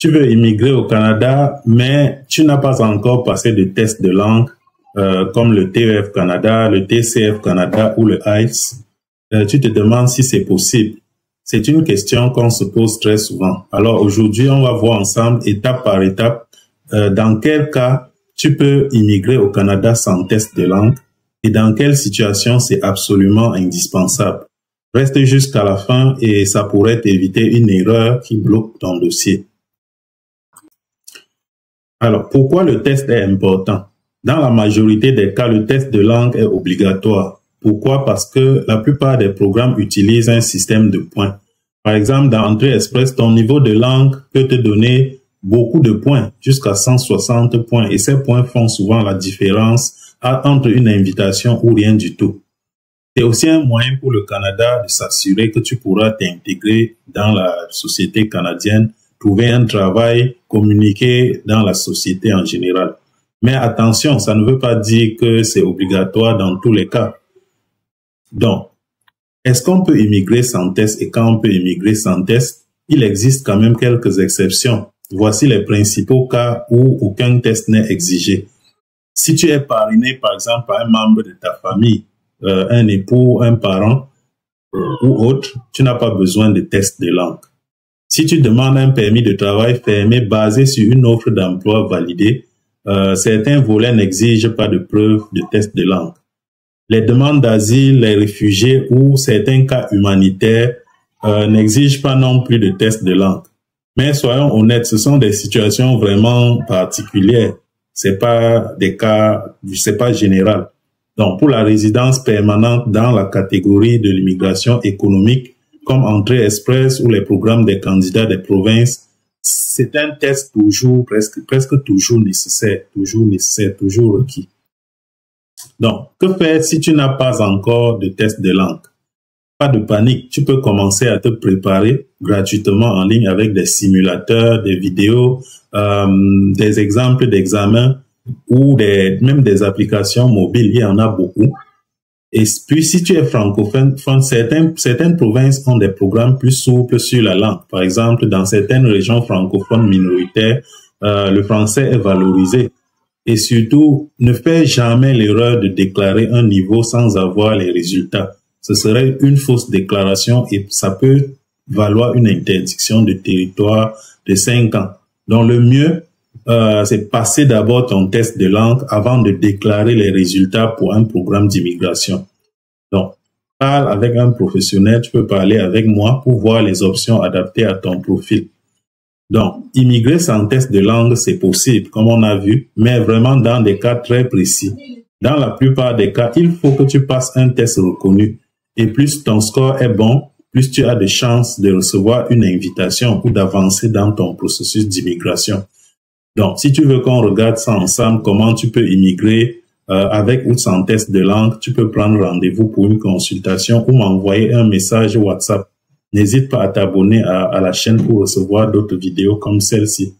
tu veux immigrer au Canada, mais tu n'as pas encore passé de test de langue comme le TEF Canada, le TCF Canada ou le IELTS. Tu te demandes si c'est possible. C'est une question qu'on se pose très souvent. Alors aujourd'hui, on va voir ensemble, étape par étape, dans quel cas tu peux immigrer au Canada sans test de langue et dans quelle situation c'est absolument indispensable. Reste jusqu'à la fin et ça pourrait t'éviter une erreur qui bloque ton dossier. Alors, pourquoi le test est important? Dans la majorité des cas, le test de langue est obligatoire. Pourquoi? Parce que la plupart des programmes utilisent un système de points. Par exemple, dans Entrée Express, ton niveau de langue peut te donner beaucoup de points, jusqu'à 160 points. Et ces points font souvent la différence entre une invitation ou rien du tout. C'est aussi un moyen pour le Canada de s'assurer que tu pourras t'intégrer dans la société canadienne, trouver un travail, communiquer dans la société en général. Mais attention, ça ne veut pas dire que c'est obligatoire dans tous les cas. Donc, est-ce qu'on peut immigrer sans test? Et quand on peut immigrer sans test, il existe quand même quelques exceptions. Voici les principaux cas où aucun test n'est exigé. Si tu es parrainé, par exemple, par un membre de ta famille, un époux, un parent ou autre, tu n'as pas besoin de test de langue. Si tu demandes un permis de travail fermé basé sur une offre d'emploi validée, certains volets n'exigent pas de preuve de test de langue. Les demandes d'asile, les réfugiés ou certains cas humanitaires n'exigent pas non plus de test de langue. Mais soyons honnêtes, ce sont des situations vraiment particulières. C'est pas des cas, c'est pas général. Donc, pour la résidence permanente dans la catégorie de l'immigration économique, comme Entrée Express ou les programmes des candidats des provinces, c'est un test toujours, presque toujours nécessaire, toujours requis. Donc, que faire si tu n'as pas encore de test de langue? Pas de panique, tu peux commencer à te préparer gratuitement en ligne avec des simulateurs, des vidéos, des exemples d'examens ou même des applications mobiles, il y en a beaucoup. Et puis, si tu es francophone, certaines provinces ont des programmes plus souples sur la langue. Par exemple, dans certaines régions francophones minoritaires, le français est valorisé. Et surtout, ne fais jamais l'erreur de déclarer un niveau sans avoir les résultats. Ce serait une fausse déclaration et ça peut valoir une interdiction de territoire de 5 ans. Donc, le mieux, c'est passer d'abord ton test de langue avant de déclarer les résultats pour un programme d'immigration. Donc, parle avec un professionnel, tu peux parler avec moi pour voir les options adaptées à ton profil. Donc, immigrer sans test de langue, c'est possible, comme on a vu, mais vraiment dans des cas très précis. Dans la plupart des cas, il faut que tu passes un test reconnu. Et plus ton score est bon, plus tu as de chances de recevoir une invitation ou d'avancer dans ton processus d'immigration. Donc, si tu veux qu'on regarde ça ensemble, comment tu peux immigrer avec ou sans test de langue, tu peux prendre rendez-vous pour une consultation ou m'envoyer un message WhatsApp. N'hésite pas à t'abonner à la chaîne pour recevoir d'autres vidéos comme celle-ci.